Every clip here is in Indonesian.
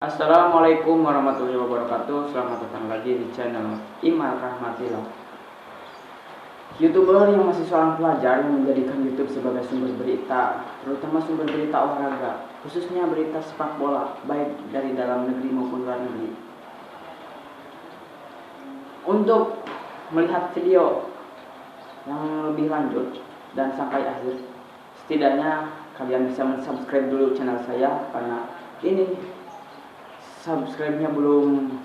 Assalamualaikum warahmatullahi wabarakatuh. Selamat datang lagi di channel Imal Rahmatillah. YouTuber yang masih seorang pelajar yang menjadikan YouTube sebagai sumber berita, terutama sumber berita olahraga, khususnya berita sepak bola, baik dari dalam negeri maupun luar negeri. Untuk melihat video yang lebih lanjut dan sampai akhir, setidaknya kalian bisa subscribe dulu channel saya, karena ini subscribe-nya belum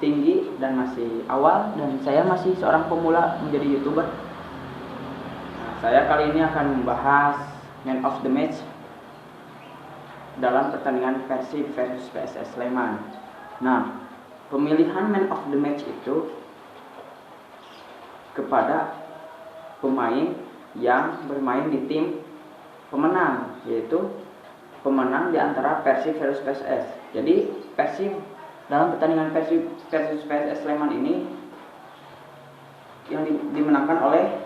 tinggi dan masih awal, dan saya masih seorang pemula menjadi YouTuber. Saya kali ini akan membahas Man of the Match dalam pertandingan Persib versus PSS Sleman. Nah, pemilihan Man of the Match itu kepada pemain yang bermain di tim pemenang, yaitu pemenang di antara Persib versus PSS. Jadi Persib dalam pertandingan Persib versus PSS Sleman ini yang dimenangkan oleh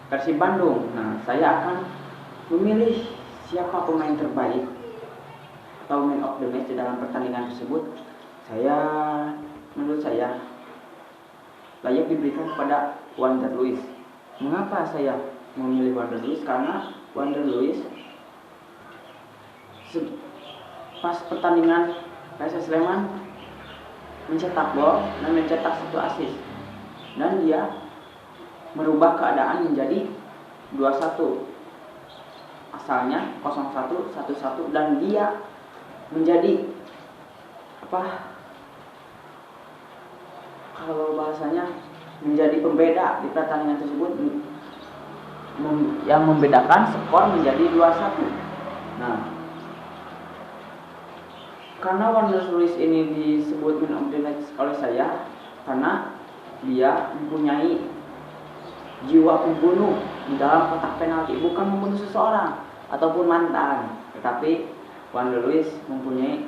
Persib Bandung. Nah, saya akan memilih siapa pemain terbaik atau man of the match di dalam pertandingan tersebut. Menurut saya layak diberikan kepada Wander Luiz. Mengapa saya memilih Wander Luiz? Karena Wander Luiz pas pertandingan PSS Sleman mencetak gol dan mencetak 1 assist, dan dia merubah keadaan menjadi 2-1. Asalnya 0-1, 1-1, dan dia menjadi kalau bahasanya menjadi pembeda di pertandingan tersebut, yang membedakan skor menjadi 2-1. Nah, karena Wander Luiz ini disebut man of the match oleh saya karena dia mempunyai jiwa pembunuh di dalam kotak penalti, bukan membunuh seseorang ataupun mantan, tetapi Wander Luiz mempunyai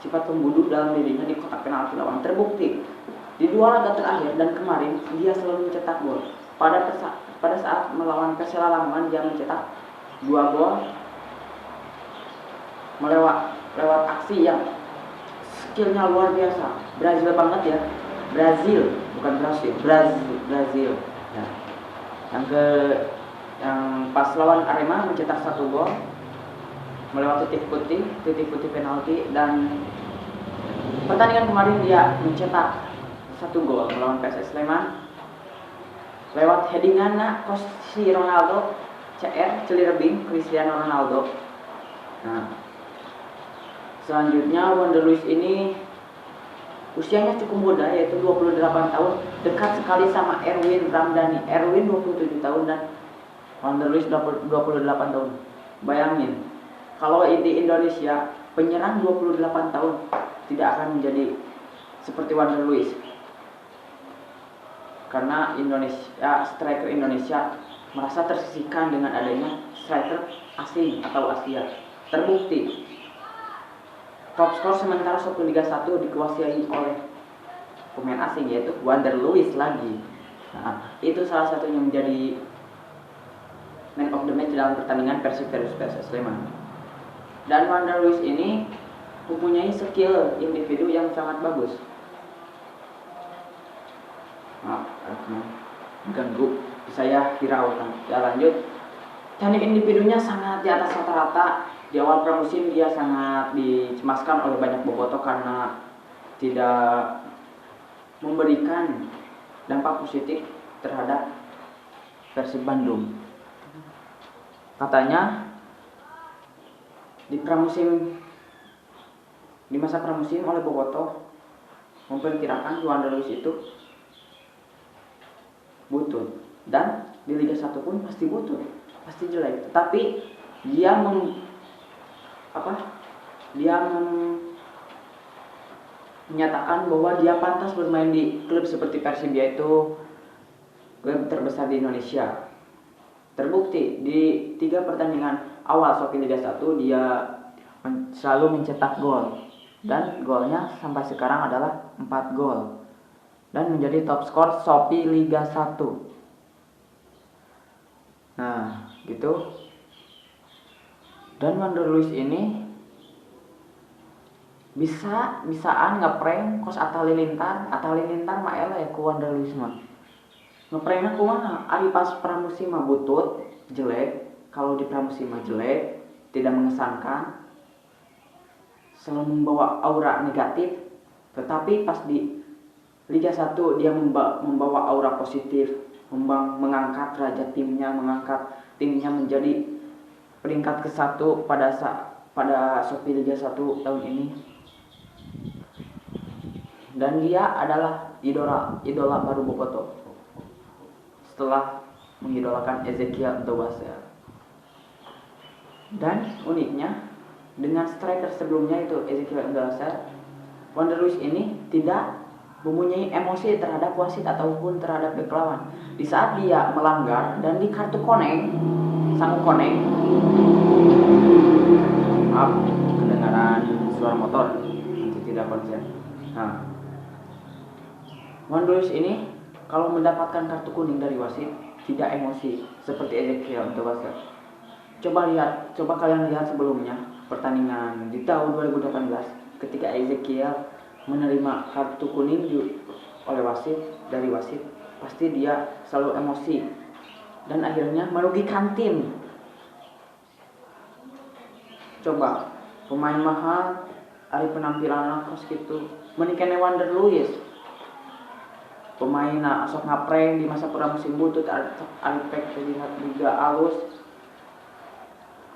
sifat pembunuh dalam dirinya di kotak penalti lawan. Terbukti di 2 laga terakhir dan kemarin dia selalu mencetak gol. Pada saat melawan Persela Lamongan dia mencetak 2 gol lewat aksi yang skillnya luar biasa. Brazil banget ya. Brazil, bukan Brazil. Ya. Yang pas lawan Arema mencetak 1 gol melewati titik putih penalti, dan pertandingan kemarin dia mencetak 1 gol melawan PSS Sleman lewat headingan si Ronaldo Cilerebing Cristiano Ronaldo. Nah, selanjutnya Wander Luiz ini usianya cukup muda, yaitu 28 tahun, dekat sekali sama Erwin Ramdhani. Erwin 27 tahun dan Wander Luiz 28 tahun. Bayangin, kalau di Indonesia penyerang 28 tahun tidak akan menjadi seperti Wander Luiz, karena striker Indonesia merasa tersisihkan dengan adanya striker asing atau Asia. Terbukti top skor sementara Super Liga 1 dikuasai oleh pemain asing, yaitu Wander Luiz lagi. Nah, itu salah satunya menjadi man of the match dalam pertandingan Persib versus PSS Sleman. Dan Wander Luiz ini mempunyai skill individu yang sangat bagus. Ganggu saya hiraukan. Ya, lanjut. Teknik individunya sangat di atas rata-rata. Di awal pramusim dia sangat dicemaskan oleh banyak bobotoh karena tidak memberikan dampak positif terhadap Persib Bandung. Katanya di masa pramusim oleh bobotoh memperkirakan Wander Luiz itu butut, dan di Liga 1 pun pasti butut, pasti jelek. Tetapi dia menyatakan bahwa dia pantas bermain di klub seperti Persib, yaitu klub terbesar di Indonesia. Terbukti di 3 pertandingan awal Shopee Liga 1 dia selalu mencetak gol, dan golnya sampai sekarang adalah 4 gol, dan menjadi top skor Shopee Liga 1. Nah, gitu. Dan Wander Luiz ini bisaan ngeprank kos Atta Halilintar mah eleh ku Wanda Luis mah. Ngeprankna kumaha? Ari pas pramusim mah butut, jelek, kalau di pramusim mah jelek, tidak mengesankan, selalu membawa aura negatif, tetapi pas di Liga 1 dia membawa aura positif, mengangkat derajat timnya, menjadi peringkat ke-1 pada Shopee Liga 1 tahun ini. Dan dia adalah idola baru Bobotoh setelah mengidolakan Ezekiel Ndobasel. Dan uniknya dengan striker sebelumnya itu Ezekiel Ndobasel, Wanda Luis ini tidak mempunyai emosi terhadap wasit ataupun terhadap bek lawan. Di saat dia melanggar dan di kartu koneng, sang koneng, maaf kedengaran suara motor, nanti tidak konsen. Nah, Wanda Luis ini kalau mendapatkan kartu kuning dari wasit tidak emosi seperti Ezekiel Ndobasel. Coba kalian lihat sebelumnya pertandingan di tahun 2018 ketika Ezekiel menerima kartu kuning dari wasit, pasti dia selalu emosi dan akhirnya merugikan tim. Coba pemain mahal ari penampilan kos gitu menikene Wanda Luis. Pemain sok ngaprank di masa pramusim butut Alpek terlihat liga alus,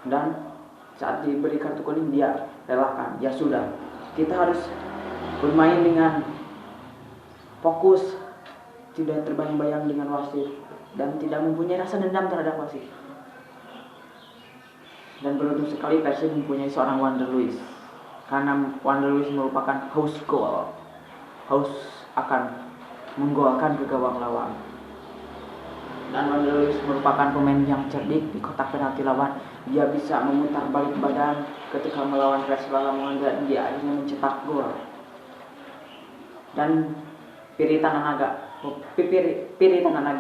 dan saat diberi kartu kuning dia relakan. Ya sudah, kita harus bermain dengan fokus, tidak terbayang-bayang dengan wasit dan tidak mempunyai rasa dendam terhadap wasit. Dan beruntung sekali Persib mempunyai seorang Wanda Luis, karena Wanda Luis merupakan haus akan menggolkan ke gawang lawan. Dan Wanda Luis merupakan pemain yang cerdik di kotak penalti lawan. Dia bisa memutar balik badan ketika melawan Persib Lamongan dan dia akhirnya mencetak gol. Dan piri tangan naga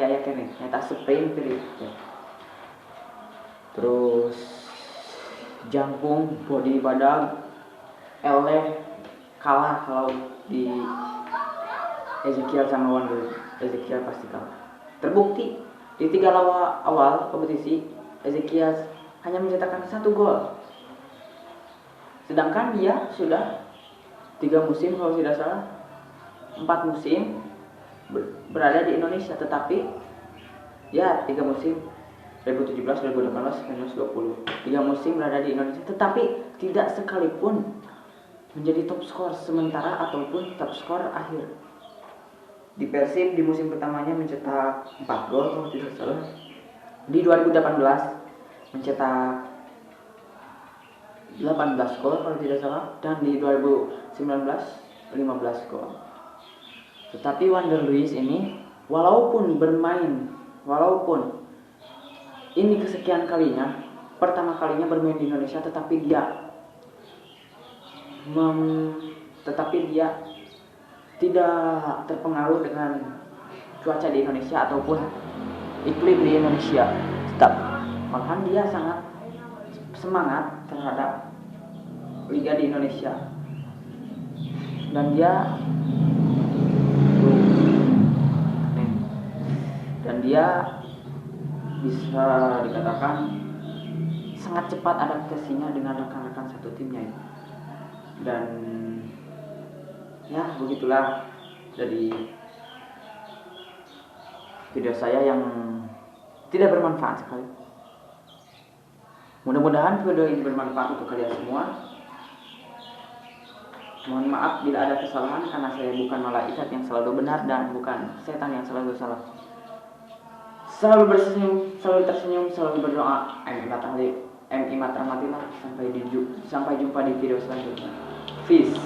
aya kene nyata sprint piri. Terus jangkung body badag eleh kalah kalau di Ezekiel sama Wanda Luis. Ezekiel pasti kalah. Terbukti di 3 laga awal kompetisi Ezekiel hanya mencetakkan 1 gol. Sedangkan dia sudah 3 musim kalau tidak salah 4 musim berada di Indonesia, tetapi ya 3 musim 2017, 2018, 2020 3 musim berada di Indonesia, tetapi tidak sekalipun menjadi top skor sementara ataupun top skor akhir. Di Persib di musim pertamanya mencetak 4 gol kalau tidak salah. Di 2018 mencetak 18 gol kalau tidak salah, dan di 2019 15 gol. Tetapi Wanda Luis ini walaupun ini kesekian kalinya, pertama kalinya bermain di Indonesia, tetapi dia tidak terpengaruh dengan cuaca di Indonesia ataupun iklim di Indonesia. Malahan dia sangat semangat terhadap liga di Indonesia, dan dia bisa dikatakan sangat cepat adaptasinya dengan rekan-rekan satu timnya. Dan ya begitulah dari video saya yang tidak bermanfaat sekali. Mudah-mudahan video ini bermanfaat untuk kalian semua. Mohon maaf bila ada kesalahan, karena saya bukan malaikat yang selalu benar dan bukan setan yang selalu salah. Selalu bersenyum, selalu tersenyum, selalu berdoa. MI Matra Matilah. Sampai jumpa di video selanjutnya. Peace.